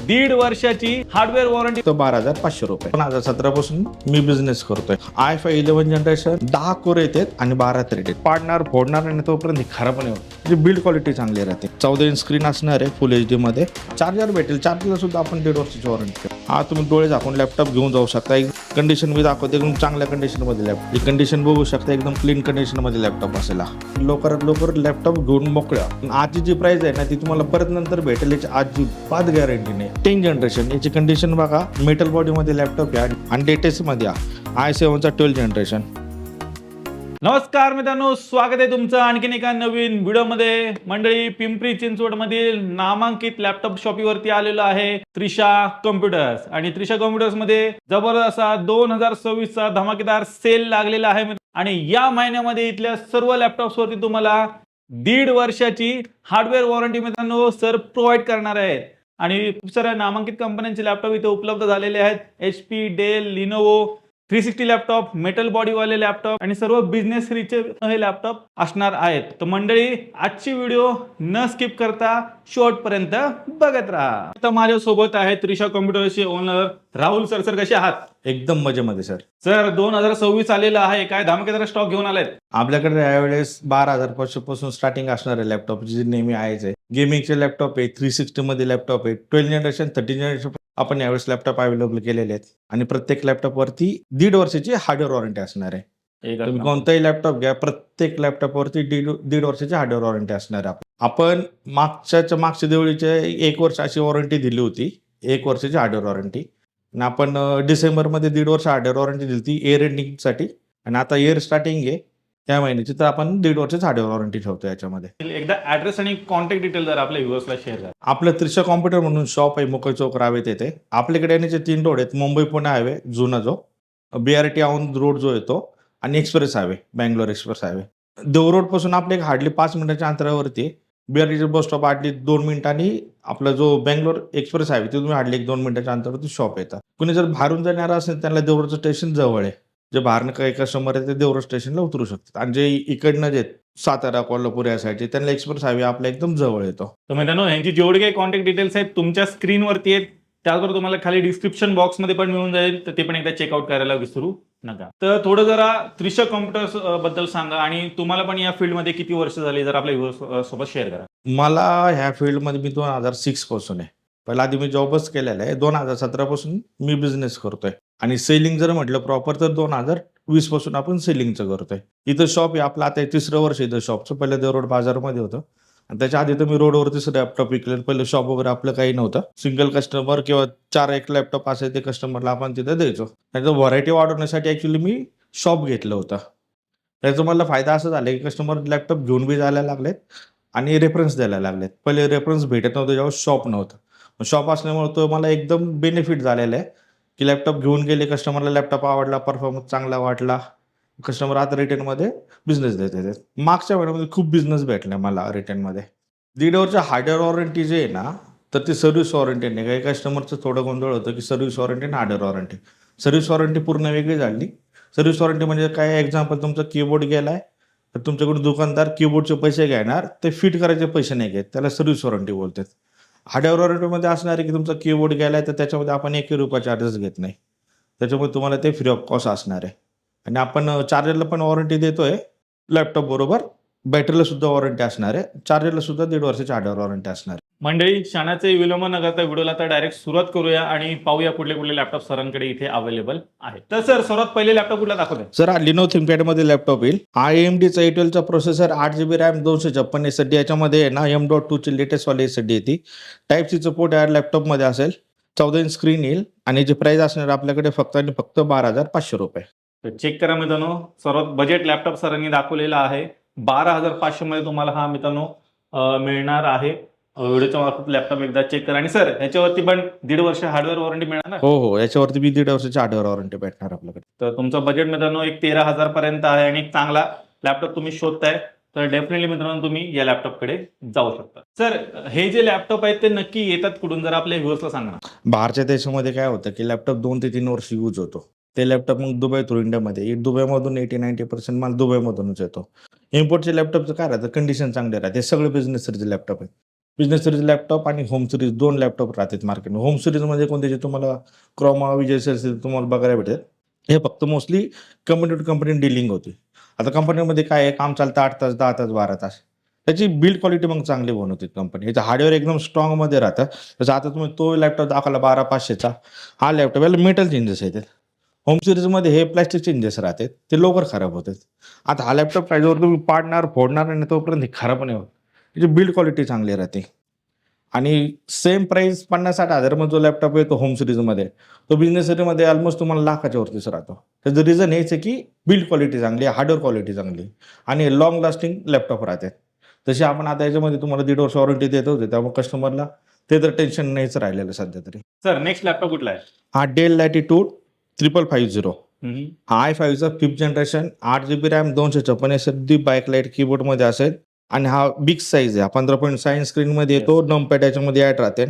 1.5 वर्षाची hardware warranty. तो 12,500 रुपये. 2017 पासून मी बिझनेस करतोय. i5 11 जनरेशन 10 कोर येतात आणि 12 थ्रेड आहेत. पाडणार फोडणार आणि तोपर्यंत खराब पण होत. म्हणजे बिल्ड क्वालिटी चांगली राहते. 14 इंच स्क्रीन असणार आहे फुल HD मध्ये. चार्जर भेटेल. चार्जरला सुद्धा आपण 1.5 वर्षाची वॉरंटी. हा तुम्ही डोळे झाकून लॅपटॉप घेऊन जाऊ शकता. कंडिशन मी दाखवते एकदम चांगल्या कंडिशन मध्ये लॅपटॉप. कंडिशन बघू शकता एकदम क्लीन कंडिशन मध्ये लॅपटॉप असेल. लवकरात लवकर लॅपटॉप घेऊन मोकळ्या. आजची जी प्राइस आहे ना ती तुम्हाला परत नंतर भेटेल. याची अजिबात गॅरंटी नाही. 10 जनरेशन याची कंडिशन बघा. मेटल बॉडी मध्ये लॅपटॉप आहे आणि लेटेस्ट मध्ये i7 चा 12 जनरेशन. नमस्कार मित्रांनो, स्वागत आहे तुमचं आणखीन एका नवीन व्हिडिओमध्ये. मंडळी, पिंपरी चिंचवड मधील नामांकित लॅपटॉप शॉपीवरती आलेलो आहे त्रिशा कॉम्प्युटर्स. आणि त्रिशा कॉम्प्युटर्स मध्ये जबरदस्त असा 2026 चा धमाकेदार सेल लागलेला आहे. आणि या महिन्यामध्ये इथल्या सर्व लॅपटॉप्स वरती तुम्हाला 1.5 वर्षाची हार्डवेअर वॉरंटी मित्रांनो सर प्रोव्हाइड करणार आहेत. आणि खूप साऱ्या नामांकित कंपन्यांचे लॅपटॉप इथे उपलब्ध झालेले आहेत. HP, Dell, Lenovo, 360 laptop, metal बॉडीवाले लॅपटॉप आणि सर्व बिझनेस रीचे हे लॅपटॉप असणार आहेत. तर मंडळी, आजची व्हिडिओ न स्किप करता शेवटपर्यंत बघत राहा. तर माझ्या सोबत आहे त्रिशा कॉम्प्युटर्सचे ओनर राहुल सर. सर कसे आहात? एकदम मजेमध्ये सर. सर 2026 आलेला आहे, काय धमाकेदार स्टॉक घेऊन आलाय? आपल्याकडे यावेळेस 12,500 पासून स्टार्टिंग असणार आहे लॅपटॉप, जे नेहमी आहेच आहे. गेमिंगचे लॅपटॉप आहे, 360 मध्ये लॅपटॉप आहे, 12 जनरेशन, 13 जनरेशन आपण यावेळेस लॅपटॉप अवेलेबल केलेले आहेत. आणि प्रत्येक लॅपटॉप वरती 1.5 वर्षाची हार्डवेअर वॉरंटी असणार आहे. तुम्ही कोणताही लॅपटॉप घ्या, प्रत्येक लॅपटॉप वरती 1.5 वर्षाची हार्डवेअर वॉरंटी असणार आहे. आपण मागच्या दिवाळीच्या 1 वर्ष अशी वॉरंटी दिली होती, 1 वर्षाची हार्डवेअर वॉरंटी. आणि आपण डिसेंबरमध्ये 1.5 वर्ष हार्डवेअर वॉरंटी दिली होती एअर एंडिंग साठी. आणि आता इयर स्टार्टिंग आहे त्या महिन्याची, तर आपण 1.5 वर्षाची हार्डवेअर वॉरंटी ठेवतो याच्यामध्ये. एकदा ऍड्रेस आणि कॉन्टॅक्ट डिटेल जर आपल्या व्ह्युअर्सला शेअर करा. आपलं त्रिशा कॉम्प्युटर म्हणून शॉप आहे, मोकळ चौक रावेत येथे. आपल्याकडे येण्याचे 3 रोड आहेत. मुंबई पुणे हायवे जुना, जो BRT औंध रोड जो येतो, आणि express highway, Bangalore express highway. Dev road पासून आपले हार्डली 5 मिनिटाच्या अंतरावरती BRT बस स्टॉप हार्डली 2 मिनिटांनी आपला जो बँगलोर एक्सप्रेस हायवे, ते तुम्ही हार्डली 1-2 मिनिटाच्या अंतरावरती शॉप येतात. कुणी जर बाहेरून जाणार असेल त्यांना देवरोडचं स्टेशन जवळ आहे. जे बाहेरनं काही कस्टमर आहे ते देवरोड स्टेशनला उतरू शकतात. आणि जे इकडनं जे सातारा, कोल्हापूर या साईडचे, त्यांना एक्सप्रेस हायवे आपल्या एकदम जवळ येतो. तर मित्रांनो, यांची जेवढे काही कॉन्टॅक्ट डिटेल्स आहेत तुमच्या स्क्रीनवरती आहेत. त्याचबरोबर तुम्हाला खाली डिस्क्रिप्शन बॉक्समध्ये पण मिळून जाईल, तर ते पण एकदा चेकआउट करायला विसरू नका. तर थोडं जरा त्रिशा कॉम्प्युटर्स बद्दल सांगा, आणि तुम्हाला पण या फील्डमध्ये किती वर्ष झाली जर आपल्या व्ह्युअर्स सोबत शेअर करा. मला ह्या फील्डमध्ये मी 2006 पासून आहे. पहिला आधी मी जॉबच केलेला आहे. 2017 पासून मी बिझनेस करतोय. आणि सेलिंग जर म्हटलं प्रॉपर तर 2020 पासून आपण सेलिंगचं करतोय. इथं शॉप आहे आपलं, आता 3रं वर्ष इथं शॉपचं. पहिलं देवरोड बाजारमध्ये होतं, आणि त्याच्या आधी तर मी रोडवरतीच लॅपटॉप विकले. पहिलं शॉप वगैरे आपलं काही नव्हतं. सिंगल कस्टमर किंवा 4-1 लॅपटॉप असेल ते कस्टमरला आपण तिथं द्यायचो. त्याचं व्हरायटी वाढवण्यासाठी ऍक्च्युली मी शॉप घेतलं होतं. त्याचा मला फायदा असा झाला की कस्टमर लॅपटॉप घेऊन बी जायला लागलेत आणि रेफरन्स द्यायला लागलेत. पहिले रेफरन्स भेटत नव्हतं जेव्हा शॉप नव्हतं. शॉप असल्यामुळे तो मला एकदम बेनिफिट झालेला आहे की लॅपटॉप घेऊन गेले, कस्टमरला लॅपटॉप आवडला, परफॉर्मन्स चांगला वाटला, कस्टमर आता रिटर्नमध्ये बिझनेस देते. मागच्या वेळेमध्ये खूप बिझनेस भेटला मला रिटर्नमध्ये. 1.5 वर्ष हार्डवेअर वॉरंटी जे आहे ना, तर ती सर्व्हिस वॉरंटी नाही. काही कस्टमरचं थोडं गोंधळ होतं की सर्व्हिस वॉरंटी आणि हार्डवेअर वॉरंटी. सर्व्हिस वॉरंटी पूर्ण वेगळी झाली. सर्व्हिस वॉरंटी म्हणजे काय, एक्झाम्पल तुमचा कीबोर्ड गेलाय तर तुमच्याकडून दुकानदार कीबोर्डचे पैसे घेणार, ते फिट करायचे पैसे नाही घेत, त्याला सर्व्हिस वॉरंटी बोलतात. हार्डवेअर वॉरंटीमध्ये असणार आहे की तुमचा कीबोर्ड गेलाय तर त्याच्यामध्ये आपण 1 रुपया चार्जेस घेत नाही. त्याच्यामुळे तुम्हाला ते फ्री ऑफ कॉस्ट असणार आहे. आणि आपण चार्जरला पण वॉरंटी देतोय लॅपटॉप बरोबर. बॅटरीला सुद्धा वॉरंटी असणार आहे. चार्जरला सुद्धा 1.5 वर्षाची हार्डवेअर वॉरंटी असणार आहे. मंडळी, क्षणाचे विलंब न करता व्हिडिओला तर डायरेक्ट सुरुवात करूया आणि पाहूया कुठले कुठले लॅपटॉप सरांकडे इथे अवेलेबल आहे. तर सर, सर्वात पहिले लॅपटॉप कुठला दाखवते? सर, लिनो थिंकपॅड मध्ये लॅपटॉप येईल. AMDचा A12 चा प्रोसेसर, 8GB रॅम, 256 SSD. याच्यामध्ये आहे ना M.2 ची लेटेस्ट वाली SSD येते. टाईप सी सपोर्ट या लॅपटॉप मध्ये असेल. 14 इंच स्क्रीन येईल. आणि जी प्राइस असणार आपल्याकडे फक्त आणि फक्त 12,500 रुपये. तर चेक करा मित्रांनो, सर्वात बजेट लॅपटॉप सरांनी दाखवलेला आहे. 12,500 मध्ये तुम्हाला हा मित्रांनो मिळणार आहे. व्हिडिओच्या मार्फत लॅपटॉप एकदा चेक करा. आणि सर, ह्याच्यावरती पण 1.5 वर्ष हार्डवेअर वॉरंटी मिळणार ना? हो, याच्यावरती बी 1.5 वर्षाची हार्डवेअर वॉरंटी भेटणार आपल्याकडे. तर तुमचं बजेट मित्रांनो एक 13,000 पर्यंत आहे आणि एक चांगला लॅपटॉप तुम्ही शोधताय, तर डेफिनेटली मित्रांनो तुम्ही या लॅपटॉपकडे जाऊ शकता. सर, हे जे लॅपटॉप आहेत ते नक्की येतात कुठून, जर आपल्या व्ह्युअर्सला सांगा ना. बाहेरच्या देशामध्ये काय होतं की लॅपटॉप 2 ते 3 वर्ष यूज होतो. ते लॅपटॉप मग दुबई थ्रू इंडियामध्ये, दुबईमधून 80-90% माल दुबईमधूनच येतो. इम्पोर्टचे लॅपटॉपचं काय राहतं, कंडिशन चांगली राहते. सगळे बिझनेसचे लॅपटॉप आहेत. बिझनेस सिरीज लॅपटॉप आणि होम सिरीज 2 लॅपटॉप राहतात मार्केटमध्ये. होम सिरीजमध्ये कोणते जे तुम्हाला क्रोमा, विजय सेल्स तुम्हाला बघायला भेटेल. हे फक्त mostly company to company dealing होती. आता कंपनीमध्ये काय आहे, काम चालतं 8 तास, 10 तास, 12 तास. त्याची बिल्ड क्वालिटी मग चांगली बनवते कंपनी. याचं हार्डवेअर एकदम स्ट्रॉंगमध्ये राहतं. जसं आता तुम्ही तो लॅपटॉप दाखवला 12500चा, हा लॅपटॉप याला मेटल चेंजेस येतात. होम सिरीजमध्ये हे प्लास्टिक चेंजेस राहतात, ते लवकर खराब होतात. आता हा लॅपटॉप पाहिजेवर तुम्ही पाडणार, फोडणार आणि तोपर्यंत हे खराब नाही होत. त्याची बिल्ड क्वालिटी चांगली राहते. आणि सेम प्राईस 50-60 हजारमध्ये जो लॅपटॉप येतो होम सिरीजमध्ये, तो बिझनेस सिरीजमध्ये ऑलमोस्ट तुम्हाला लाखाच्या वरतीच राहतो. त्याचं रिझन हेच आहे की बिल्ड क्वालिटी चांगली आहे, हार्डवेअर क्वालिटी चांगली आहे आणि लाँग लास्टिंग लॅपटॉप राहतात. तसे आपण आता याच्यामध्ये तुम्हाला 1.5 वर्ष वॉरंटी देत होते, त्यामुळे कस्टमरला ते तर टेन्शन नाहीच राहिलेलं सध्या तरी. सर नेक्स्ट लॅपटॉप कुठला आहे? हा डेल लॅटिट्यूड 5550. हा i5चा 5th generation, 8 GB RAM, 256 SSD, backlight कीबोर्डमध्ये असेल आणि हा बिग साईज आहे. हा 15.6 इंच स्क्रीनमध्ये येतो. नंपॅड याच्यामध्ये ॲड राहते.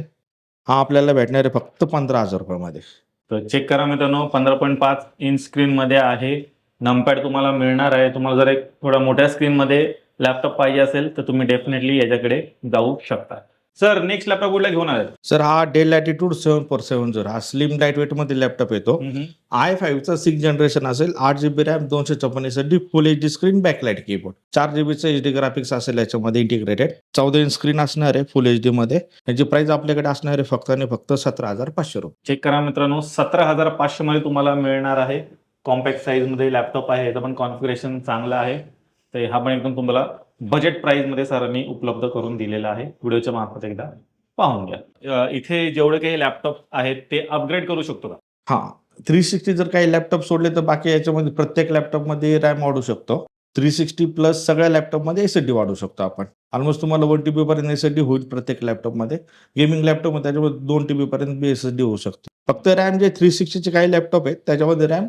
हा आपल्याला भेटणार आहे फक्त 15,000 रुपयामध्ये. तर चेक करा मित्रांनो, 15.5 इंच स्क्रीनमध्ये आहे. नंपॅड तुम्हाला मिळणार आहे. तुम्हाला जर एक थोडा मोठ्या स्क्रीनमध्ये लॅपटॉप पाहिजे असेल तर तुम्ही डेफिनेटली याच्याकडे जाऊ शकता. सर नेक्स्ट लॅपटॉप कुठला घेऊन आले? सर हा डेल लॅटिट्यूड 7470. हा स्लिम लाईट वेटमध्ये लॅपटॉप येतो. i5चा 6th जनरेशन असेल, 8 GB RAM, 256 SSD, full HD screen, backlight keyboard, 4 GBचं HD ग्राफिक्स असेल याच्यामध्ये इंटिग्रेटेड. 14 इंच स्क्रीन असणार आहे फुल HD मध्ये. याची प्राइस आपल्याकडे असणार आहे फक्त आणि फक्त 17,500 रुपये. चेक करा मित्रांनो, 17,500 मध्ये तुम्हाला मिळणार आहे. कॉम्पॅक्ट साईजमध्ये लॅपटॉप आहे. याचं पण कॉन्फिगरेशन चांगलं आहे. तर हा पण एकदम तुम्हाला बजेट प्राईजमध्ये सरांनी उपलब्ध करून दिलेला आहे. व्हिडिओच्या मार्फत एकदा पाहून घ्या. इथे जेवढे काही लॅपटॉप आहेत ते अपग्रेड करू शकतो का? हां, 360 जर काही लॅपटॉप सोडले तर बाकी याच्यामध्ये प्रत्येक लॅपटॉपमध्ये रॅम वाढू शकतो. 360 प्लस सगळ्या लॅपटॉपमध्ये एसएसडी वाढवू शकतो आपण. ऑलमोस्ट तुम्हाला 1 TB पर्यंत एसएसडी होईल प्रत्येक लॅपटॉपमध्ये. गेमिंग लॅपटॉपमध्ये त्याच्यामध्ये 2 TB पर्यंत बी एसएसडी होऊ शकते. फक्त रॅम जे 360चे काही लॅपटॉप आहेत त्याच्यामध्ये रॅम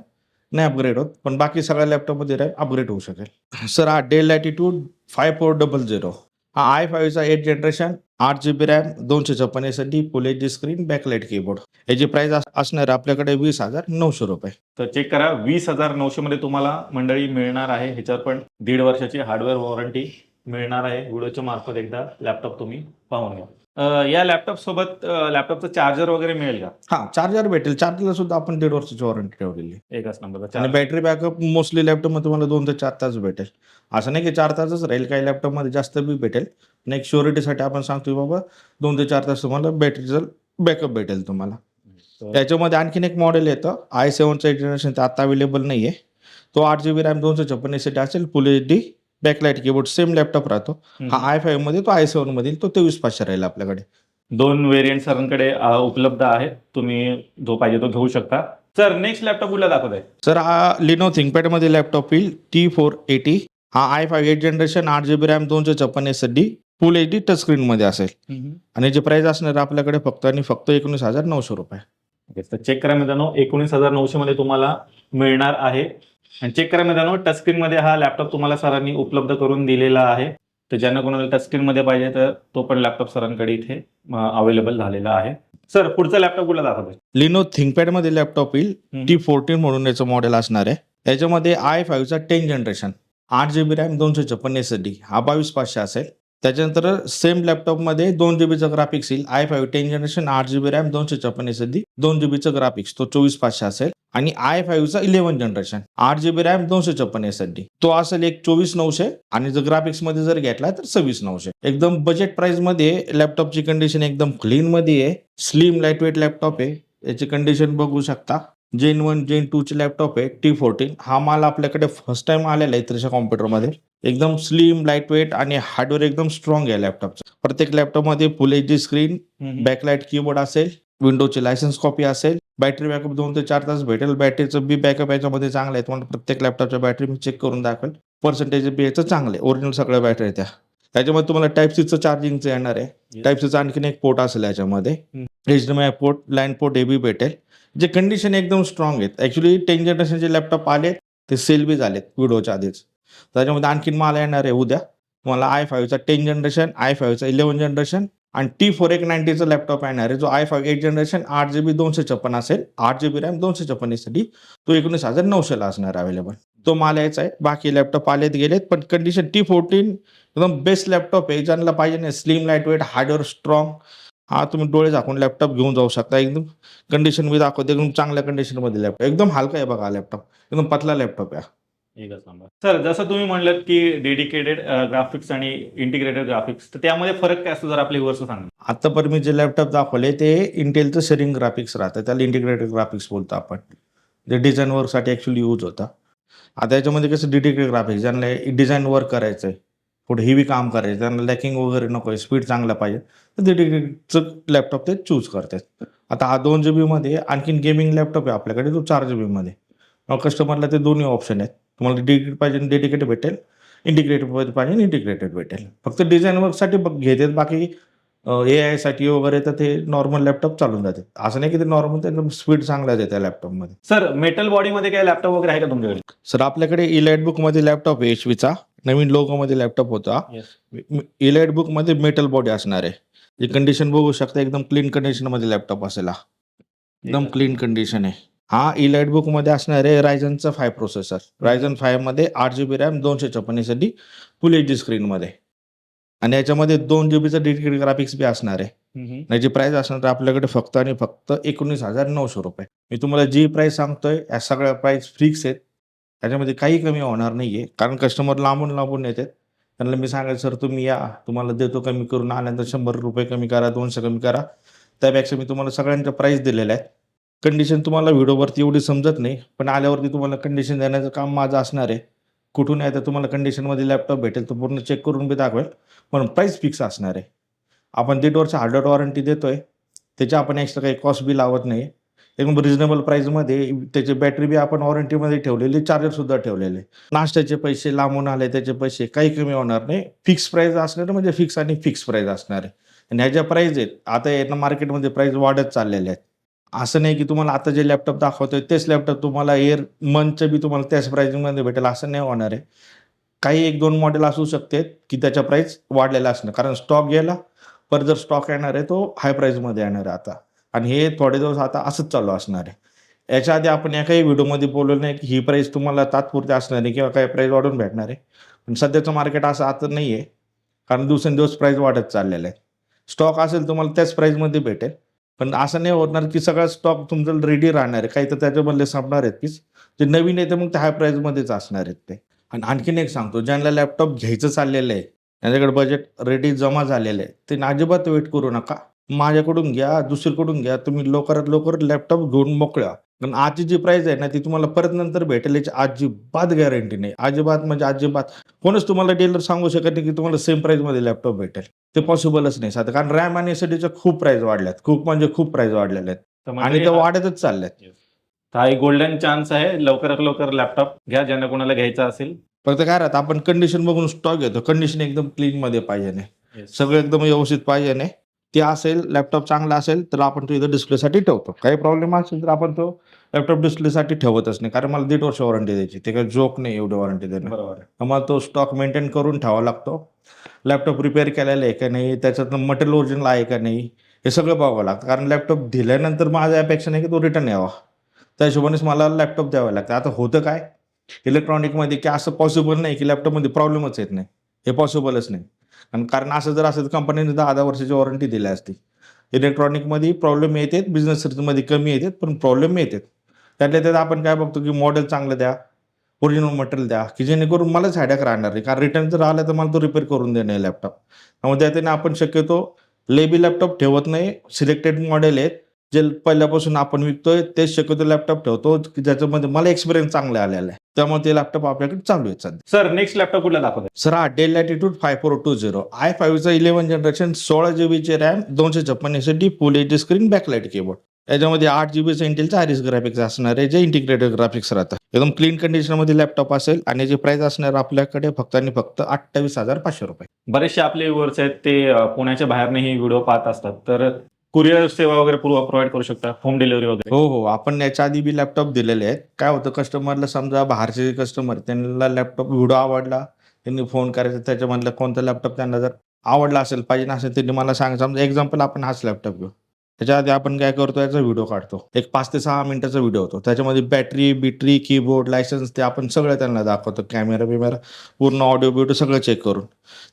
नाही अपग्रेड होत, पण बाकी सगळ्या लॅपटॉपमध्ये रॅम अपग्रेड होऊ शकेल. सर हा डेल लॅटिट्यूड 5400. हा i5चा 8th generation, 8 GB RAM, 256 SSD, full HD screen, backlight keyboard. याची प्राइस असणार आपल्याकडे 20,900 रुपये. तर चेक करा, 20,900 मध्ये तुम्हाला मंडळी मिळणार आहे. ह्याच्यावर पण 1.5 वर्षाची हार्डवेअर वॉरंटी मिळणार आहे. व्हिडिओच्या मार्फत एकदा लॅपटॉप तुम्ही पाहून घ्या. या लॅपटॉप सोबत लॅपटॉपचं चार्जर वगैरे मिळेल का? हां, चार्जर भेटेल. चार्जरला सुद्धा आपण 1.5 वर्षाची वॉरंटी ठेवलेली आहे. एकच नंबरचा आणि बॅटरी बॅकअप मोस्टली लॅपटॉपमध्ये तुम्हाला 2 ते 4 तास भेटेल. असं नाही की 4 तासच राहील, काही लॅपटॉपमध्ये जास्त बी भेटेल. पण एक श्युरिटीसाठी आपण सांगतोय बाबा 2 ते 4 तास तुम्हाला बॅटरीचं बॅकअप भेटेल तुम्हाला. त्याच्यामध्ये आणखीन एक मॉडेल येतं i7चं 8th जनरेशन, ते आता अवेलेबल नाही आहे. तो 8 GB रॅम, 256 SSD असेल, full HD, backlight keyboard, same laptop राहतो. हा i5 मध्ये, तो i7 मधील, तो 23,500 राहील आपल्याकडे. 2 व्हेरियंट सरांकडे उपलब्ध आहेत. तुम्ही जो पाहिजे तो घेऊ शकता. सर नेक्स्ट लॅपटॉप कुठला दाखवत आहे? सर हा लिनो थिंकपॅडमध्ये लॅपटॉप येईल, T480. हा i5 8th generation, 8 GB RAM, 256 SSD, full HD touch स्क्रीनमध्ये असेल. आणि याची प्राइस असणार आपल्याकडे फक्त आणि फक्त 19,900 रुपये. तर चेक करा मित्रांनो, 19,900 मध्ये तुम्हाला मिळणार आहे. आणि चेक करा मित्रांनो, टच स्क्रीन मध्ये हा लॅपटॉप तुम्हाला सरांनी उपलब्ध करून दिलेला आहे. तर ज्यांना कोणाला टच स्क्रीन मध्ये पाहिजे तर तो पण लॅपटॉप सरांकडे इथे अवेलेबल झालेला आहे. सर पुढचा लॅपटॉप कुठला दाखवतोय? लिनो थिंकपॅडमध्ये लॅपटॉप येईल, T14 म्हणून याचं मॉडेल असणार आहे. याच्यामध्ये i5चा 10th generation, 8 GB RAM, 256 SSD, हा 22,500 असेल. त्याच्यानंतर सेम लॅपटॉपमध्ये 2 GBचं ग्राफिक्स येईल, i5 10th generation, 8 GB RAM, 256 SSD, 2 GBचं ग्राफिक्स, तो 24,500 असेल. आणि i5चा 11th generation, 8 GB RAM, 256 SSD, तो असेल एक 24,900. आणि जर ग्राफिक्समध्ये जर घेतला तर 26,900. एकदम बजेट प्राइसमध्ये लॅपटॉपची कंडिशन एकदम क्लीनमध्ये आहे. स्लिम लाईटवेट लॅपटॉप आहे. याची कंडिशन बघू शकता. Gen 1, Gen 2चे लॅपटॉप आहे. T14 हा माल आपल्याकडे फर्स्ट टाइम आलेला आहे त्रिशा कॉम्प्युटरमध्ये. एकदम स्लिम लाईटवेट आणि हार्डवेअर एकदम स्ट्रॉंग आहे लॅपटॉपचं. प्रत्येक लॅपटॉपमध्ये फुल HD स्क्रीन, बॅकलाइट कीबोर्ड असेल, विंडोची लायसन्स कॉपी असेल, बॅटरी बॅकअप 2 ते 4 तास भेटेल. बॅटरीचं बी बॅकअप याच्यामध्ये चांगलं आहे. तुम्हाला प्रत्येक लॅपटॉपच्या बॅटरी मी चेक करून दाखवेल. पर्सेंटेज बी याचं चांगलं आहे. ओरिजिनल सगळ्या बॅटरी त्या. त्याच्यामध्ये तुम्हाला टाईप-सीचं चार्जिंगचं येणार आहे. टाईप-सीचं आणखीन एक पोर्ट असेल याच्यामध्ये. HDMI पोर्ट, लाईन पोर्ट हे बी भेटेल. जे कंडिशन एकदम स्ट्रॉंग आहेत. ॲक्च्युली 10th जनरेशनचे लॅपटॉप आले, ते सेल बी झालेत व्हिडिओच्या आधीच. त्याच्यामध्ये आणखीन माल येणार आहे उद्या. तुम्हाला i5चा 10th जनरेशन, i5चा 11th जनरेशन आणि T490चा लॅपटॉप येणार आहे, जो i5 8th जनरेशन, 8 GB 256 असेल, 8 GB रॅम, 256 SSD, तो 19,900ला असणार अवेलेबल. तो माल यायचा आहे. बाकी लॅपटॉप आलेत गेलेत, पण कंडिशन T14 एकदम बेस्ट लॅपटॉप आहे. ज्यांना पाहिजे नाही slim light weight hardware strong, हा तुम्ही डोळे झाकून लॅपटॉप घेऊन जाऊ शकता. एकदम कंडिशन मी दाखवतो, एकदम चांगल्या कंडिशनमध्ये लॅपटॉप, एकदम हलका आहे बघा लॅपटॉप, एकदम पतला लॅपटॉप आहे. एकच नंबर. सर जसं तुम्ही म्हणलात की डेडिकेटेड ग्राफिक्स आणि इंटिग्रेटेड ग्राफिक्स, तर त्यामध्ये फरक काय असतो जर आपल्या व्ह्यूअर्स सांगा. आतापर्यंत मी जे लॅपटॉप दाखवले ते इंटेलचं शेअरिंग ग्राफिक्स राहतं, त्याला इंटिग्रेटेड ग्राफिक्स बोलतो आपण, जे डिझाईन वर्कसाठी ॲक्च्युली यूज होतं. आता याच्यामध्ये कसं डेडिकेटेड ग्राफिक्स, ज्यांना डिझाईन वर्क करायचं आहे, थोडं हेवी काम करायचं, त्यांना लॅकिंग वगैरे नको आहे, स्पीड चांगला पाहिजे, तर डेडिकेटेडचं लॅपटॉप ते चूज करतात. आता हा 2 GB मध्ये आणखीन गेमिंग लॅपटॉप आहे आपल्याकडे, तो 4 GB मध्ये. कस्टमरला ते दोन्ही ऑप्शन आहेत. तुम्हाला डेडिकेटेड पाहिजे डेडिकेटेड भेटेल, इंटिग्रेटेड पाहिजे इंटिग्रेटेड भेटेल. फक्त डिझाईन वर्कसाठी घेतात, बाकी AI साठी वगैरे तर ते नॉर्मल लॅपटॉप चालून जाते. असं नाही की ते नॉर्मल, त्यांना स्पीड चांगला आहे त्या लॅपटॉपमध्ये. सर मेटल बॉडीमध्ये काय लॅपटॉप वगैरे आहे का तुमच्याकडे? सर आपल्याकडे इलाइट बुकमध्ये लॅपटॉप आहे HPचा, नवीन लोगोमध्ये लॅपटॉप होता. इलाइट बुकमध्ये मेटल बॉडी असणार आहे. जी कंडिशन बघू शकता, एकदम क्लीन कंडिशनमध्ये लॅपटॉप असेल हा, एकदम क्लीन कंडिशन आहे. हा इलाइट बुकमध्ये असणार आहे रायझनचा 5 प्रोसेसर, रायझन 5 मध्ये 8 GB रॅम, 256 SD फुल HD स्क्रीनमध्ये, आणि याच्यामध्ये 2 GBचं डेडिकेटेड ग्राफिक्स बी असणार आहे. याची प्राइस असणार आहे आपल्याकडे फक्त आणि फक्त 19,900 रुपये. मी तुम्हाला जी प्राइस सांगतोय या सगळ्या प्राइस फिक्स आहेत, त्याच्यामध्ये काही कमी होणार नाहीये, कारण कस्टमर लांबून लांबून येतात. त्यांना मी सांगायचं सर तुम्ही या, तुम्हाला देतो कमी करून, आल्यानंतर 100 रुपये कमी करा, 200 कमी करा. त्यापेक्षा मी तुम्हाला सगळ्यांच्या प्राइस दिलेल्या आहेत. कंडिशन तुम्हाला व्हिडिओवरती एवढी समजत नाही, पण आल्यावरती तुम्हाला कंडिशन देण्याचं काम माझं असणार आहे. कुठून आहे तर तुम्हाला कंडिशनमध्ये लॅपटॉप भेटेल, तो पूर्ण चेक करून बी दाखवेल, पण प्राइस फिक्स असणार आहे. आपण 1.5 वर्ष हार्डवेअर वॉरंटी देतोय, त्याची आपण एक्स्ट्रा काही कॉस्ट बी लावत नाही. एकदम रिजनेबल प्राईसमध्ये त्याची बॅटरी बी आपण वॉरंटीमध्ये ठेवलेली, चार्जरसुद्धा ठेवलेले. नाश्त्याचे पैसे, लांबून आले त्याचे पैसे काही कमी होणार नाही. फिक्स प्राईस असणार म्हणजे फिक्स आणि फिक्स प्राईस असणार आहे. आणि ह्या ज्या प्राईस आहेत, आता यांना मार्केटमध्ये प्राईस वाढत चाललेल्या आहेत. असं नाही की तुम्हाला आता जे लॅपटॉप दाखवतोय तेच लॅपटॉप तुम्हाला मंथचं बी तुम्हाला त्याच प्राईसिंगमध्ये भेटेल, असं नाही होणार आहे. काही 1-2 मॉडेल असू शकते की त्याच्या प्राईस वाढलेला असणार, कारण स्टॉक गेला, परत जर स्टॉक येणार आहे तो हाय प्राईसमध्ये येणार आहे आता, आणि हे थोडे दिवस आता असंच चालू असणार आहे. याच्या आधी आपण एकाही व्हिडिओमध्ये बोललो नाही की ही प्राईस तुम्हाला तात्पुरती असणार आहे किंवा काही प्राईस वाढून भेटणार आहे. पण सध्याचं मार्केट असं आता नाही आहे, कारण दिवसेंदिवस प्राईस वाढत चाललेलं आहे. स्टॉक असेल तुम्हाला त्याच प्राईसमध्ये भेटेल, पण असं नाही होणार की सगळा स्टॉक तुमचं रेडी राहणार आहे. काही तर त्याच्यामधले संपणार आहेत पीस, जे नवीन आहे ते मग ते हाय प्राईसमध्येच असणार आहेत ते. आणि आणखीन एक सांगतो, ज्यांना लॅपटॉप घ्यायचं चाललेलं आहे, त्यांच्याकडे बजेट रेडी जमा झालेलं आहे, ते अजिबात वेट करू नका. माझ्याकडून घ्या, दुसरीकडून घ्या, तुम्ही लवकरात लवकर लॅपटॉप घेऊन मोकळ्या. कारण आजची जी प्राईस आहे ना, ती तुम्हाला परत नंतर भेटेल याची अजिबात गॅरंटी नाही. अजिबात म्हणजे अजिबात. कोणच तुम्हाला डीलर सांगू शकत नाही की तुम्हाला सेम प्राईसमध्ये लॅपटॉप भेटेल. ते पॉसिबलच नाही साधं, कारण रॅम आणि एसएसडीच्या खूप प्राईस वाढल्यात, खूप म्हणजे खूप प्राईस वाढलेल्या आहेत, आणि त्या वाढतच चालल्यात. हा एक गोल्डन चान्स आहे, लवकरात लवकर लॅपटॉप घ्या ज्यांना कोणाला घ्यायचा असेल. फक्त काय राहतं, आपण कंडिशन बघून स्टॉक घेतो. कंडिशन एकदम क्लीनमध्ये पाहिजे नाही, सगळं एकदम व्यवस्थित पाहिजे नाही. ते असेल, लॅपटॉप चांगला असेल तर आपण तो इथं डिस्प्लेसाठी ठेवतो. काही प्रॉब्लेम असेल तर आपण तो लॅपटॉप डिस्प्लेसाठी ठेवतच नाही, कारण मला 1.5 वर्ष वॉरंटी द्यायची, ते काही जोक नाही एवढी वॉरंटी देणं. बरोबर. मला तो स्टॉक मेंटेन करून ठेवावा लागतो. लॅपटॉप रिपेअर केलेला आहे का नाही, त्याच्यातनं मटेरियल ओरिजिनल आहे का नाही, हे सगळं बघावं लागतं. कारण लॅपटॉप दिल्यानंतर माझ्या अपेक्षा नाही की तो रिटर्न यावा, त्या हिशोबानेच मला लॅपटॉप द्यावा लागतं. आता होतं काय इलेक्ट्रॉनिकमध्ये की असं पॉसिबल नाही की लॅपटॉपमध्ये प्रॉब्लेमच येत नाही, हे पॉसिबलच नाही. कारण असं जर असेल तर कंपनीने 10-10 वर्षाची वॉरंटी दिली असती. इलेक्ट्रॉनिकमध्ये प्रॉब्लेम येतात, बिझनेस सर्विसमध्ये कमी येतात, पण प्रॉब्लेम येतात. त्यातल्या त्यात आपण काय बघतो की मॉडेल चांगलं द्या, ओरिजिनल मटेरियल द्या, की जेणेकरून मलाच हॅडॅक राहणार नाही. कारण रिटर्न जर आलं तर मला तो रिपेअर करून देणे लॅपटॉप. त्यामुळे त्याने आपण शक्यतो लेबी लॅपटॉप ठेवत नाही. सिलेक्टेड मॉडेल आहेत जे पहिल्यापासून आपण विकतोय तेच शक्यतो लॅपटॉप ठेवतो, की ज्याच्यामध्ये मला एक्सपिरियन्स चांगला आलेला आहे. त्यामुळे ते लॅपटॉप आपल्याकडे चालू आहे सध्या. सर नेक्स्ट लॅपटॉप कुठला दाखवताय? सर हा डेल लॅटिट्यूड 5420 i5चं 11 generation, 16 GB RAM, 256 SSD, full HD screen, backlight keyboard. याच्यामध्ये 8 GBचं इंटेलचं आयरिस ग्राफिक्स असणार आहे, जे इंटिग्रेटेड ग्राफिक्स राहतं. एकदम क्लीन कंडिशनमध्ये लॅपटॉप असेल, आणि याची प्राइस असणार आपल्याकडे फक्त आणि फक्त 28,500 रुपये. बरेचसे आपले व्ह्यूअर्स आहेत ते पुण्याच्या बाहेरनेही व्हिडिओ पाहत असतात, तर कुरिअर सेवा वगैरे प्रोव्हाइड करू शकता, होम डिलिव्हरी वगैरे? हो, आपण याच्या आधी बी लॅपटॉप दिलेले आहेत. काय होतं, कस्टमरला समजा बाहेरचे कस्टमर, त्यांना लॅपटॉप व्हिडिओ आवडला, त्यांनी फोन करायचा, त्याच्यामधला कोणता लॅपटॉप त्यांना जर आवडला असेल, पाहिजे असेल, त्यांनी मला सांगा. समजा एक्झाम्पल आपण हाच लॅपटॉप घेऊ, त्याच्या आधी आपण काय करतो, याचा व्हिडिओ काढतो. एक 5 ते 6 मिनिटाचा व्हिडिओ होतो. त्याच्यामध्ये बॅटरी, कीबोर्ड, लायसन्स ते आपण सगळं त्यांना दाखवतो. कॅमेरा-बिमेरा पूर्ण ऑडिओ-बिडिओ सगळं चेक करून.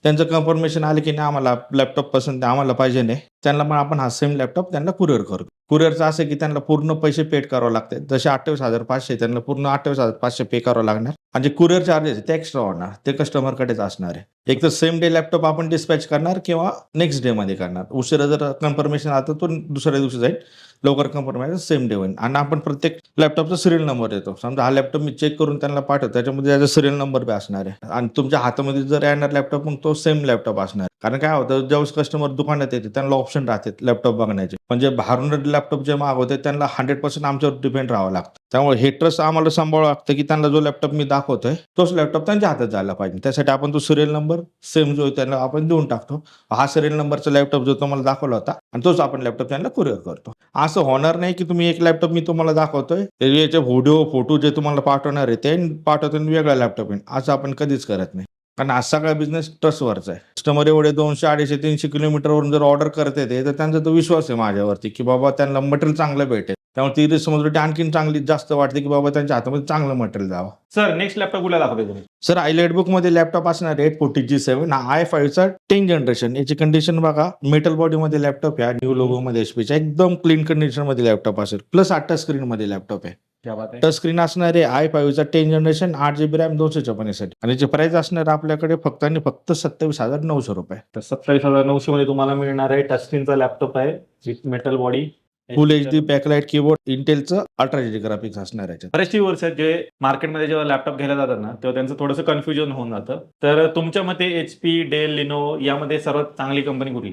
त्यांचं कन्फर्मेशन आलं की नाही आम्हाला लॅपटॉप पसंत आहे, आम्हाला पाहिजे नाही. त्यांना मग आपण हा सेम लॅपटॉप त्यांना कुरिअर करतो. कुरिअरचं असं की त्यांना पूर्ण पैसे पेड करावे लागतात. जसे 28,500 त्यांना पूर्ण 28,500 पे करावं लागणार आणि जे कुरिअर चार्जेस ते एक्स्ट्रा होणार. ते कस्टमरकडेच असणार आहे. एक तर सेम डे लॅपटॉप आपण डिस्पॅच करणार किंवा नेक्स्ट डेमध्ये करणार. उशिरा जर कन्फर्मेशन आलं तर तो दुसऱ्या दिवशी जाईल. लवकर कन्फर्मेशन सेम डे होईल आणि आपण प्रत्येक लॅपटॉपचा सिरियल नंबर देतो. समजा हा लॅपटॉप मी चेक करून त्यांना पाठवतो, त्याच्यामध्ये त्याचा सिरियल नंबर बी असणार आहे आणि तुमच्या हातामध्ये जर येणार लॅपटॉप मग तो सेम लॅपटॉप असणार. कारण काय होतं, ज्यावेळेस कस्टमर दुकानात येते त्यांना ऑप्शन राहतात लॅपटॉप बघण्याचे. म्हणजे बाहेरून लॅपटॉप जे मागवते त्यांना 100% आमच्यावर डिपेंड राहावं लागतं. त्यामुळे हे ट्रस्ट आम्हाला सांभाळावं लागतं की त्यांना जो लॅपटॉप मी दाखवतोय तोच लॅपटॉप त्यांच्या हातात जायला पाहिजे. त्यासाठी आपण तो सिरियल नंबर सेम जो त्यांना आपण देऊन टाकतो. हा सिरियल नंबरचा लॅपटॉप जो तुम्हाला दाखवला होता आणि तोच आपण लॅपटॉप त्यांना कुरिअर करतो. असं होणार नाही की तुम्ही एक लॅपटॉप मी तुम्हाला दाखवतोय, याचे व्हिडिओ, फोटो जे तुम्हाला पाठवणार आहे ते पाठवतो आणि वेगळा लॅपटॉप येईल. असं आपण कधीच करत नाही. कारण आज सगळा बिझनेस ट्रस्टवरचा आहे. कस्टमर एवढे 200, 250, 300 किलोमीटरवरून जर ऑर्डर करते ते, तर त्यांचा तो विश्वास आहे माझ्यावरती की बाबा त्यांना मटेरियल चांगलं भेटेल. त्यामुळे ती रिस्पॉन्सिबिलिटी आणखीन चांगली जास्त वाटते की बाबा त्यांच्या हातामध्ये चांगलं मटेरियल जावं. सर नेक्स्ट लॅपटॉप कुठला दाखवते तुम्ही? सर iLetbookमध्ये लॅपटॉप असणार आहे 40G7 हा i5चा 10 जनरेशन. याची कंडिशन बघा, मेटल बॉडीमध्ये लॅपटॉप आहे, न्यू लोगोमध्ये एचपीचा एकदम क्लीन कंडिशनमध्ये लॅपटॉप असेल. प्लस 8 टच स्क्रीनमध्ये लॅपटॉप आहे. क्या बात आहे. टच स्क्रीन असणार आहे i5चा 10 जनरेशन 8GB रॅम 256 आणि याची प्राइस असणार आपल्याकडे फक्त आणि फक्त 27,900 रुपये. तर 27,900 मध्ये तुम्हाला मिळणार आहे टच स्क्रीनचा लॅपटॉप आहे with metal body, full HD backlight keyboard, इंटेलचं अल्ट्रा HD ग्राफिक्स असणार आहे. बरेचशी वर्ष आहेत जे मार्केटमध्ये जेव्हा लॅपटॉप घ्यायला जातात ना तेव्हा त्यांचं थोडंसं कन्फ्युजन होऊन जातं. तर तुमच्या मते HP, डेल, लिनो यामध्ये सर्वात चांगली कंपनी कुठली?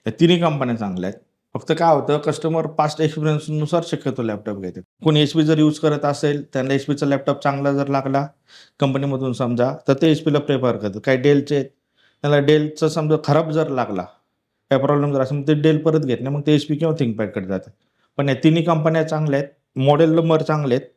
या तिन्ही कंपन्या चांगल्या आहेत. फक्त काय होतं, कस्टमर पास्ट एक्सपिरियन्सनुसार शक्यतो लॅपटॉप घेते. कोणी HP जर यूज करत असेल, त्यांना HPचा लॅपटॉप चांगला जर लागला कंपनीमधून समजा, तर ते HPला प्रेफर करतात. काही डेलचे त्याला डेलचा समजा खराब जर लागला, काय प्रॉब्लेम जर असेल, ते डेल परत घेत नाही. मग ते HP किंवा थिंकपॅडकडे जातात. पण या तिन्ही कंपन्या चांगल्या आहेत, मॉडेल नंबर चांगले आहेत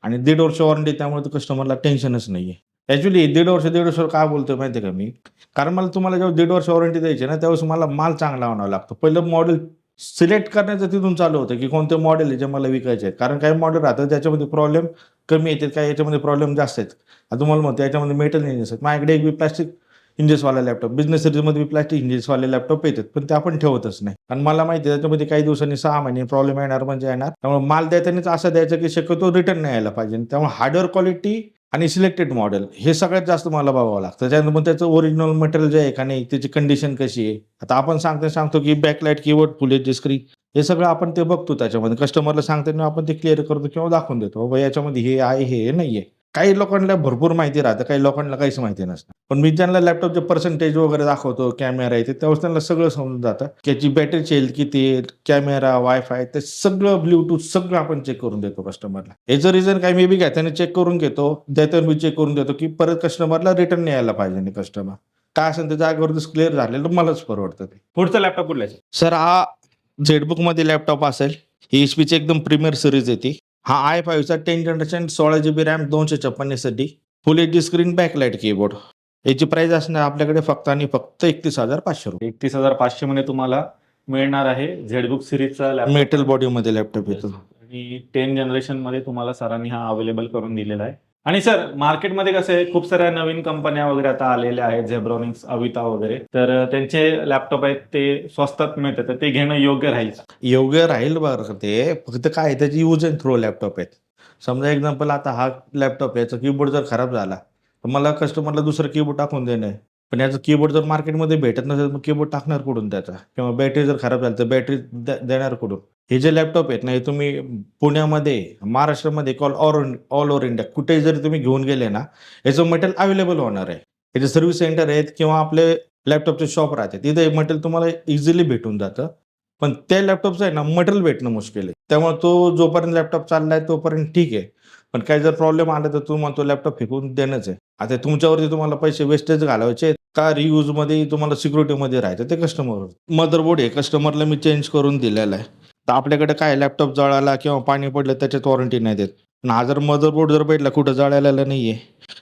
आणि 1.5 वर्ष वॉरंटी, त्यामुळे तर कस्टमरला टेन्शनच नाही आहे. ॲक्च्युली 1.5 वर्ष काय बोलतोय माहिती आहे का मी? कारण मला तुम्हाला जेव्हा 1.5 वर्ष वॉरंटी द्यायची ना, त्यावेळेस मला माल चांगला आणावा लागतो. पहिलं मॉडेल सिलेक्ट करण्याचं तिथून चालू होतं की कोणते मॉडेल आहे जे मला विकायचे आहेत. कारण काही मॉडेल राहतात ज्याच्यामध्ये प्रॉब्लेम कमी येतात, काही याच्यामध्ये प्रॉब्लेम जास्त आहेत. आता तुम्हाला म्हणतो याच्यामध्ये मेटल hinges आहेत. माझ्याकडे एक प्लास्टिक hingesवाला लॅपटॉप, बिझनेस सिरीजमध्ये प्लास्टिक hingesवाले लॅपटॉप येतात, पण ते आपण ठेवतच नाही. आणि मला माहिती आहे त्याच्यामध्ये काही दिवसांनी 6 महिने प्रॉब्लेम येणार म्हणजे येणार. त्यामुळे माल देतानाच असं द्यायचं की शक्यतो रिटर्न नाही यायला पाहिजे. त्यामुळे हार्डवेअर क्वालिटी आणि सिलेक्टेड मॉडेल हे सगळ्यात जास्त मला बघावं लागतं. त्याच्यानंतर मग त्याचं ओरिजिनल मटेरियल जे आहे का नाही, त्याची कंडिशन कशी आहे. आता आपण सांगतो की बॅकलाइट कीबोर्ड, फुल HD स्क्रीन हे सगळं आपण ते बघतो त्याच्यामध्ये. कस्टमरला सांगताना आपण ते क्लिअर करतो किंवा दाखवून देतो, बाबा याच्यामध्ये हे आहे, हे नाहीये. काही लोकांना भरपूर माहिती राहतं, काही लोकांना काहीच माहिती नसतं. पण मी ज्यांना लॅपटॉपचे पर्सेंटेज वगैरे दाखवतो, कॅमेरा आहे, त्यावेळेस त्यांना सगळं समजून जातं की याची बॅटरीची हेल्थ किती आहे, कॅमेरा, वायफाय, ते सगळं ब्लूटूथ सगळं आपण चेक करून देतो कस्टमरला. याचं रिझन काय, मी बी घेताना चेक करून घेतो, देताना मी चेक करून देतो की परत कस्टमरला रिटर्न यायला पाहिजे नाही. कस्टमर काय असेल त्या जागेवरतीच क्लिअर झालेलं मलाच परवडतं ते. पुढचा लॅपटॉप कुठला आहे? सर हा झेडबुकमध्ये लॅपटॉप असेल. ही HPची एकदम प्रीमियर सिरीज येते. हा i5चा 10 generation 16GB RAM 256 SSD, full HD screen, backlight keyboard. याची प्राइस असणार आपल्याकडे फक्त आणि फक्त 31,500 रुपये. 31,500 मध्ये तुम्हाला मिळणार आहे झेडबुक सिरीजचा लॅपटॉप मेटल बॉडीमध्ये लॅपटॉप येतो. आणि 10 जनरेशन मध्ये तुम्हाला सरांनी हा अवेलेबल करून दिलेला आहे. आणि सर मार्केटमध्ये कसं आहे, खूप साऱ्या नवीन कंपन्या वगैरे आता आलेल्या आहेत, झेब्रॉनिक्स, अविता वगैरे, तर त्यांचे लॅपटॉप आहेत ते स्वस्तात मिळतात, तर ते घेणं योग्य राहील? योग्य राहील बरं ते. फक्त काय आहे, त्याची यूज अँड थ्रो लॅपटॉप आहेत. समजा एक्झाम्पल आता हा लॅपटॉप याचा कीबोर्ड जर खराब झाला तर मला कस्टमरला दुसरं कीबोर्ड टाकून देणं आहे. पण याचा कीबोर्ड जर मार्केटमध्ये भेटत नसेल मग कीबोर्ड टाकणार कुठून त्याचा? किंवा बॅटरी जर खराब झाली तर बॅटरी देणार कुठून? हे जे लॅपटॉप आहेत ना, हे तुम्ही पुण्यामध्ये, महाराष्ट्रामध्ये, ऑल ओव्हर इंडिया कुठेही जरी तुम्ही घेऊन गेले ना, याचं मटेरियल अवेलेबल होणार आहे. याचे सर्व्हिस सेंटर आहेत किंवा आपले लॅपटॉपचे शॉप राहते, तिथे मटेरियल तुम्हाला इझिली भेटून जातं. पण त्या लॅपटॉपचं आहे ना, मटेरियल भेटणं मुश्किल आहे. त्यामुळे तो जोपर्यंत लॅपटॉप चाललाय तोपर्यंत ठीक आहे. पण काही जर प्रॉब्लेम आला तर तुम्हाला तो लॅपटॉप फेकून देणंच आहे. आता तुमच्यावरती तुम्हाला पैसे वेस्टेज घालवायचे का रियूजमध्ये तुम्हाला सिक्युरिटीमध्ये राहायचं ते कस्टमरवर. मदरबोर्ड हे कस्टमरला मी चेंज करून दिलेला आहे. तर आपल्याकडे काय लॅपटॉप जळाला किंवा पाणी पडलं त्याच्यात वॉरंटी नाही देत. पण हा जर मदरबोर्ड जर भेटला कुठं जळालेला नाहीये,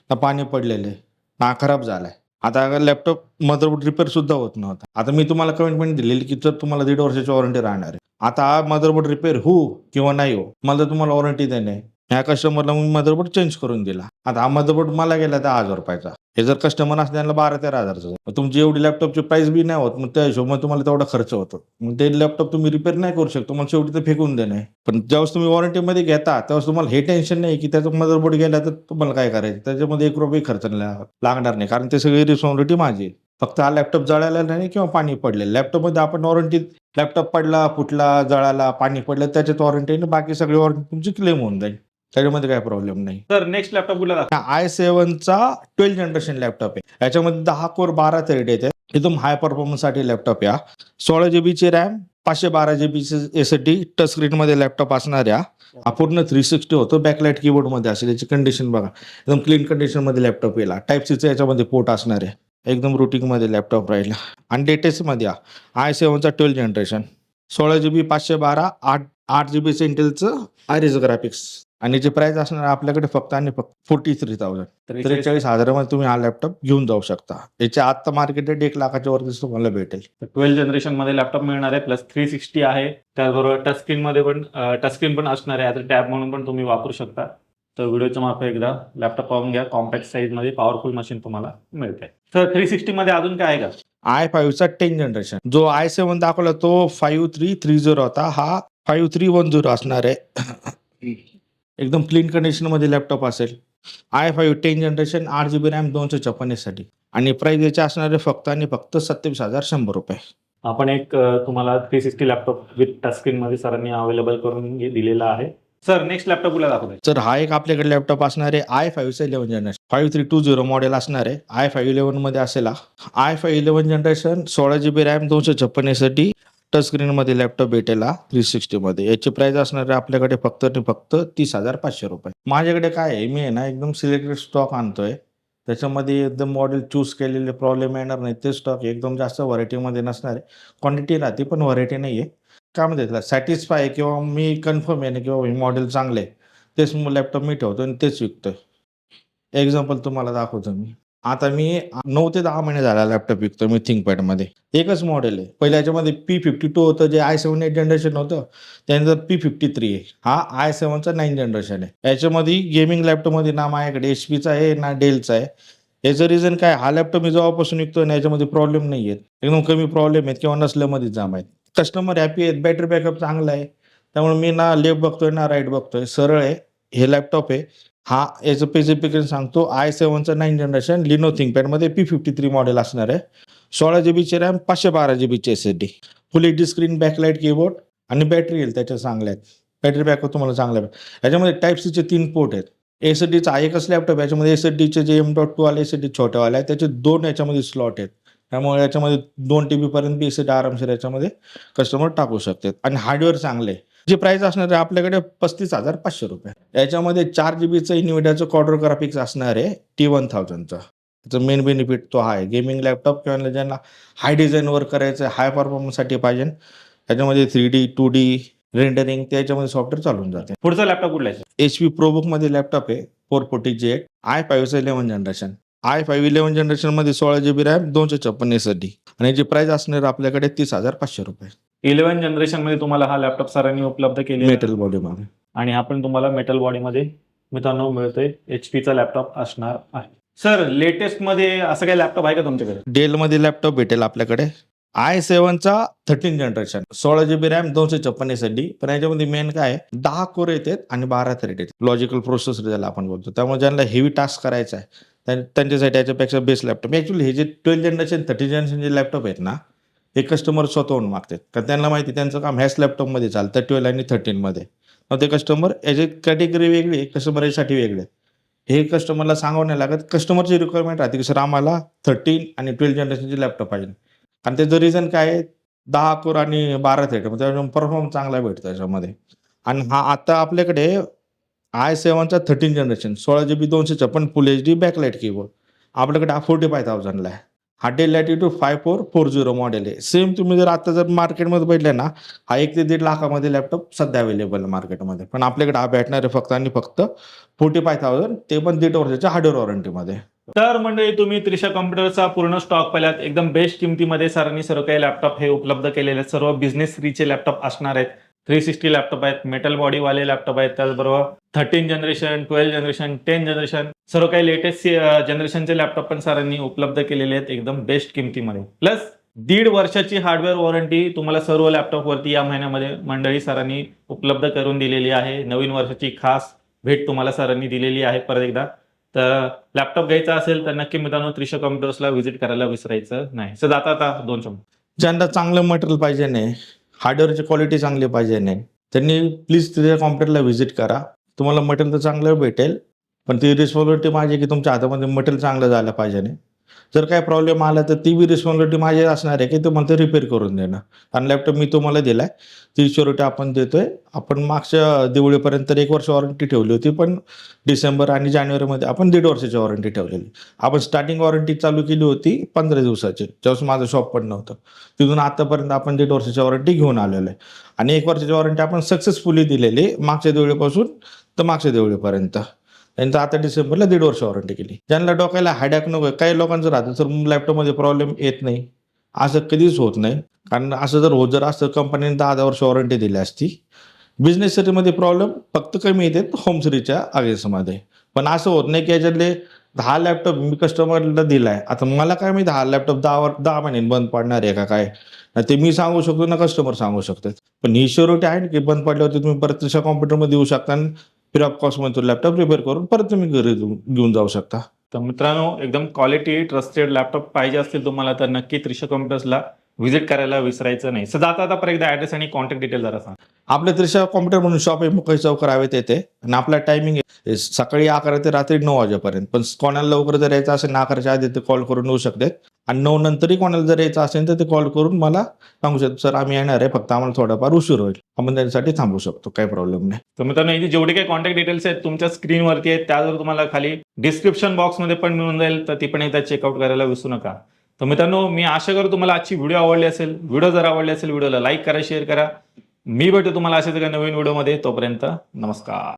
ना पाणी पडलेलं आहे, ना खराब झालाय, आता लॅपटॉप मदरबोर्ड रिपेअर सुद्धा होत नव्हता. आता मी तुम्हाला कमिटमेंट दिलेली की जर तुम्हाला 1.5 वर्षाची वॉरंटी राहणार आहे. आता हा मदरबोर्ड रिपेअर हो किंवा नाही हो, मला तुम्हाला वॉरंटी देणे आहे. ह्या कस्टमरला मी मदरबोर्ड चेंज करून दिला. आता हा मदरबोर्ड मला गेला 10,000 रुपयाचा. हे जर कस्टमर असते त्यांना 12-13,000चं. मग तुमची एवढी लॅपटॉपची प्राइस बी नाही होत, मग त्या हिशोबाने तुम्हाला तेवढा खर्च होतो. मग ते लॅपटॉप तुम्ही रिपेअर नाही करू शकतो, मग शेवटी ते फेकून देणे. पण ज्यावेळेस तुम्ही वॉरंटीमध्ये घेता त्यावेळेस तुम्हाला हे टेन्शन नाही की त्याचा मदरबोर्ड गेला तर तुम्हाला काय करायचं. त्याच्यामध्ये ₹1 खर्च लागणार नाही, कारण ते सगळी रिस्पॉन्सिबिलिटी माझी आहे. फक्त हा लॅपटॉप जळायला नाही किंवा पाणी पडले. लॅपटॉपमध्ये आपण वॉरंटी लॅपटॉप पडला, फुटला, जळाला, पाणी पडलं त्याच्यात वॉरंटी आणि बाकी सगळी वॉरंटी तुमची क्लेम होऊन जाईल. त्याच्यामध्ये काही प्रॉब्लेम नाही. सर नेक्स्ट लॅपटॉप कुठला दाखवा? i7चा 12th जनरेशन लॅपटॉप आहे. याच्यामध्ये 10 कोर 12 थ्रेड येते. एकदम हाय परफॉर्मन्ससाठी लॅपटॉप या. 16 जीबीची रॅम, 512 जीबीची एसएसडी, टच स्क्रीनमध्ये लॅपटॉप असणार या. हा पूर्ण 360 होतो. बॅकलाइट कीबोर्डमध्ये असेल. याची कंडिशन बघा, एकदम क्लीन कंडिशनमध्ये लॅपटॉप येईल. टाइप सीचं याच्यामध्ये पोर्ट असणार आहे. एकदम रुटीनमध्ये लॅपटॉप राहिला. आणि लेटेस्टमध्ये i7चा 12th जनरेशन, 16 जीबी, 512, 8 जीबीचं इंटेलचं आयरिस ग्राफिक्स. आणि याची प्राइस असणार आपल्याकडे फक्त आणि फक्त 43,000. 43,000मध्ये तुम्ही हा लॅपटॉप घेऊन जाऊ शकता. याच्या आत्ता मार्केट रेट 1,00,000च्या वरतीच तुम्हाला भेटेल. 12 जनरेशन मध्ये लॅपटॉप मिळणार आहे, प्लस 360 आहे. त्याचबरोबर टच स्क्रीन पण असणार आहे. आता टॅब म्हणून पण तुम्ही वापरू शकता. तर व्हिडिओच्या मागे एकदा लॅपटॉप पाहून घ्या. कॉम्पॅक्ट साईज मध्ये पॉवरफुल मशीन तुम्हाला मिळते. तर 360 मध्ये अजून काय आहे का? i5चा 10th जनरेशन, जो i7 दाखवला तो 5330 होता, हा 5310 असणार आहे. एकदम क्लीन कंडिशनमध्ये लॅपटॉप असेल. i5 10th generation, 8 GB RAM, 256 साठी. आणि प्राइस याचे असणार आहे फक्त आणि फक्त ₹27,100. आपण एक तुम्हाला 360 लॅपटॉप विथ टच स्क्रीन मध्ये सरांनी अवेलेबल करून दिलेला आहे. सर नेक्स्ट लॅपटॉप कुठला दाखवतोय? तर हा एक आपल्याकडे लॅपटॉप असणार आहे i5चा 11th जनरेशन, 5320 मॉडेल असणार आहे. i5 11 मध्ये असेल. i5 11th generation, 16 GB RAM, 256 SSD, touch स्क्रीनमध्ये लॅपटॉप भेटेल 360 मध्ये. याची प्राइस असणार आहे आपल्याकडे फक्त आणि फक्त ₹30,500. माझ्याकडे काय आहे, मी आहे ना एकदम सिलेक्टेड स्टॉक आणतोय. त्याच्यामध्ये एकदम मॉडेल चूज केलेले प्रॉब्लेम येणार नाही. ते स्टॉक एकदम जास्त व्हरायटीमध्ये नसणार आहे. क्वांटिटी राहते पण व्हरायटी नाही आहे. काय म्हणते त्याला, सॅटिस्फाय किंवा मी कन्फर्म आहे ना किंवा हे मॉडेल चांगले आहे, तेच लॅपटॉप मी ठेवतो आणि तेच विकतोय. एक्झाम्पल तुम्हाला दाखवतो मी. आता मी 9 ते 10 महिने झाला लॅपटॉप विकतो मी थिंकपॅडमध्ये. एकच मॉडेल आहे. पहिल्या याच्यामध्ये P52 होतं, जे i7 8th जनरेशन होतं. त्यानंतर P53 आहे. हा i7चा 9th जनरेशन आहे. याच्यामध्ये गेमिंग लॅपटॉपमध्ये ना माझ्याकडे HPचा आहे ना डेलचा आहे. याचं रिझन काय, हा लॅपटॉप मी जेव्हापासून विकतोय ना याच्यामध्ये प्रॉब्लेम नाही आहेत. एकदम कमी प्रॉब्लेम आहेत किंवा नसल्यामध्ये जाम आहेत. कस्टमर हॅपी आहेत. बॅटरी बॅकअप चांगला आहे. त्यामुळे मी ना लेफ्ट बघतोय ना राईट बघतोय. सरळ आहे. हे लॅपटॉप आहे. याचं स्पेसिफिकेशन सांगतो. i7चा 9th जनरेशन, लिनो थिंकपॅडमध्ये P53 मॉडेल असणार आहे. 16 जीबीची रॅम, 512 जीबीची SSD, full HD screen, backlight keyboard आणि बॅटरी येईल त्याच्या चांगल्या आहेत. बॅटरी बॅकअप तुम्हाला चांगला आहे. याच्यामध्ये टाइप सीचे 3 पोर्ट आहेत. एसएसडीचा एकच लॅपटॉप, याच्यामध्ये एसएसडीचे जे M.2 आले एसएसडी छोटेवाले आहेत, त्याचे 2 याच्यामध्ये स्लॉट आहेत. त्यामुळे याच्यामध्ये 2 TB पर्यंत एसएसडी आरामशीर याच्यामध्ये कस्टमर टाकू शकतात. आणि हार्डवेअर चांगले आहे. जी प्राइस असणार आहे आपल्याकडे ₹35,500. याच्यामध्ये 4 जीबीचं इन्व्हिडियाचं क्वाड्रो ग्राफिक्स असणार आहे T1000चं. त्याचं मेन बेनिफिट तो हा आहे. गेमिंग लॅपटॉप किंवा ज्यांना हाय डिझाईन वर्क करायचं आहे, हाय परफॉर्मन्ससाठी पाहिजे, त्याच्यामध्ये 3D 2D रेंडरिंग त्याच्यामध्ये सॉफ्टवेअर चालून जाते. पुढचा लॅपटॉप कुठला आहे? HP ProBookमध्ये लॅपटॉप आहे, 440J, i5चं 11th generation. i5 11th जनरेशनमध्ये 16 जीबी रॅम, 256 एसएसडी. आणि याची प्राइस असणार आपल्याकडे ₹30,500. 11 जनरेशन मध्ये तुम्हाला हा लॅपटॉप सरांनी उपलब्ध केलेला आहे. मेटल बॉडीमध्ये. आणि हा पण तुम्हाला मेटल बॉडीमध्ये मित्रांनो मिळतोय. HPचा लॅपटॉप असणार आहे. सर लेटेस्ट मध्ये असं काही लॅपटॉप आहे का तुमच्याकडे? डेलमध्ये लॅपटॉप भेटेल आपल्याकडे. i7चा 13th generation, 16 GB RAM, 256 SSD. पण याच्यामध्ये मेन काय आहे, 10 कोर येतात आणि 12 थ्रेड येतात. लॉजिकल प्रोसेसर ज्याला आपण बोलतो. त्यामुळे ज्यांना हेवी टास्क करायचा आहे त्यांच्यासाठी याच्यापेक्षा बेस्ट लॅपटॉप. ॲक्च्युअली हे जे 12th जनरेशन 13th जनरेशन जे लॅपटॉप आहेत ना, हे कस्टमर स्वतःहून मागतात. कारण त्यांना माहिती त्यांचं काम ह्याच लॅपटॉपमध्ये चालतं 12 आणि 13 मध्ये. मग ते कस्टमर याची कॅटेगरी वेगळी आहे, कस्टमर यासाठी वेगळे. हे कस्टमरला सांगावं नाही लागत. कस्टमरची रिक्वायरमेंट राहते की सर आम्हाला 13 आणि 12 जनरेशनचे लॅपटॉप पाहिजे. आणि त्याचं रिझन काय आहे, 10 कोर आणि 12 थ्रेड, त्याच्यामुळे परफॉर्मन्स चांगला भेटतो याच्यामध्ये. आणि आता आपल्याकडे i7चा 13th जनरेशन, 16 जीबी, 256 फुल एचडी, बॅकलाइट कीबोर्ड आपल्याकडे 45,000ला आहे. हा डेल लॅटिट्यूड 5440 मॉडेल आहे. सेम तुम्ही जर मार्केटमध्ये बघितले ना, हा 1 ते 1.5 लाखामध्ये लॅपटॉप सध्या अवेलेबल आहे मार्केटमध्ये. पण आपल्याकडे हा भेटणार आहे फक्त आणि फक्त 45,000, ते पण 1.5 वर्षाच्या हार्डवेअर वॉरंटीमध्ये. तर मंडळी, तुम्ही त्रिशा कॉम्प्युटरचा पूर्ण स्टॉक पाहिलात. एकदम बेस्ट किमतीमध्ये सरांनी सर्व काही लॅपटॉप हे उपलब्ध केलेले आहेत. सर्व बिझनेस रीचे लॅपटॉप असणार आहेत. 360 लॅपटॉप आहेत, मेटल बॉडीवाले लॅपटॉप आहेत, त्याचबरोबर 13 जनरेशन, 12 जनरेशन, 10 जनरेशन, सर्व काही लेटेस्ट जनरेशनचे लॅपटॉप पण सरांनी उपलब्ध केलेले आहेत एकदम बेस्ट किमतीमध्ये. प्लस 1.5 वर्षाची हार्डवेअर वॉरंटी तुम्हाला सर्व लॅपटॉप वरती या महिन्यामध्ये मंडळी सरांनी उपलब्ध करून दिलेली आहे. नवीन वर्षाची खास भेट तुम्हाला सरांनी दिलेली आहे परत एकदा. तर लॅपटॉप घ्यायचा असेल तर नक्की मित्रांनो त्रिशा कॉम्प्युटर्सला व्हिजिट करायला विसरायचं नाही. सर आता 2 शब्द. ज्यांना चांगलं मटेरियल पाहिजे नाही, हार्डवेअरची क्वालिटी चांगली पाहिजे नाही, त्यांनी प्लीज तिथे कॉम्प्युटरला व्हिजिट करा. तुम्हाला मटेरियल तर चांगलं भेटेल, पण ती रिस्पॉन्सिबिलिटी माझी की तुमच्या हातामध्ये मटेरियल चांगलं झालं पाहिजे नाही. जर काही प्रॉब्लेम आला तर ती बी रिस्पॉन्सिबिलिटी माझी असणार आहे की तुम्हाला ते रिपेअर करून देणं. कारण लॅपटॉप मी तुम्हाला दिलाय, ती श्युरिटी आपण देतोय. आपण मागच्या दिवाळीपर्यंत 1 वर्ष वॉरंटी ठेवली होती, पण डिसेंबर आणि जानेवारीमध्ये आपण 1.5 वर्षाची वॉरंटी ठेवलेली. आपण स्टार्टिंग वॉरंटी चालू केली होती 15 दिवसाची, ज्यावेळेस माझं शॉप पण नव्हतं. तिथून आतापर्यंत आपण 1.5 वर्षाची वॉरंटी घेऊन आलेलो आहे. आणि 1 वर्षाची वॉरंटी आपण सक्सेसफुली दिलेली मागच्या दिवाळीपासून तर मागच्या दिवाळीपर्यंत. त्यांचं आता डिसेंबरला 1.5 वर्ष वॉरंटी केली. ज्यांना डोक्याला हायडॅक नको, काही लोकांचं राहतं सर लॅपटॉपमध्ये प्रॉब्लेम येत नाही. असं कधीच होत नाही. कारण असं जर असतं कंपनीने 10 वर्ष वॉरंटी दिली असती. बिझनेस सिरीजमध्ये प्रॉब्लेम फक्त कमी येते होम सिरीजच्या अगेन्स्टमध्ये. पण असं होत नाही की याच्यातले 10 लॅपटॉप मी कस्टमरला दिलाय. आता मला काय माहिती 10 लॅपटॉप 10 महिन्यांनी बंद पडणार आहे का काय? ते मी सांगू शकतो ना कस्टमर सांगू शकतात. पण ही श्युरिटी आहे की बंद पडल्यावरती तुम्ही परत त्रिशा कॉम्प्युटरमध्ये येऊ शकता आणि फ्री ऑफ कॉस्टमध्ये तो लॅपटॉप रिपेअर करून परत तुम्ही घरी घेऊन जाऊ शकता. तर मित्रांनो, एकदम क्वालिटी ट्रस्टेड लॅपटॉप पाहिजे असतील तुम्हाला तर नक्की त्रिशा कॉम्प्युटर्सला व्हिजिट करायला विसरायचं नाही. सर आता परत एकदा ॲड्रेस आणि कॉन्टॅक्ट डिटेल जरा सांग. आपल्या त्रिशा कॉम्प्युटर म्हणून शॉप आहे मुकई चौक रावेत येते. आणि आपला टायमिंग आहे सकाळी 11 ते रात्री 9 वाजेपर्यंत. पण कोणाला लवकर जर यायचं असेल 11च्या आधी ते कॉल करून येऊ शकतात. आणि 9 नंतरही कोणाला जर यायचं असेल तर ते कॉल करून मला सांगू शकतो सर आम्ही येणार आहे, फक्त आम्हाला थोडाफार उशीर होईल. आपण त्यासाठी थांबू शकतो, काही प्रॉब्लेम नाही. तर मित्रांनो, इथे जेवढे काही कॉन्टॅक्ट डिटेल्स आहेत तुमच्या स्क्रीनवरती आहेत, त्यावर तुम्हाला खाली डिस्क्रिप्शन बॉक्समध्ये पण मिळून जाईल. तर ती पण एकदा चेकआउट करायला विसरू नका. तर मित्रांनो, मी आशा करतो तुम्हाला आजची व्हिडिओ आवडली असेल. व्हिडिओ जर आवडली असेल व्हिडिओला लाईक करा, शेअर करा. मी भेटतो तुम्हाला अशाच एका नवीन व्हिडिओमध्ये. तोपर्यंत नमस्कार.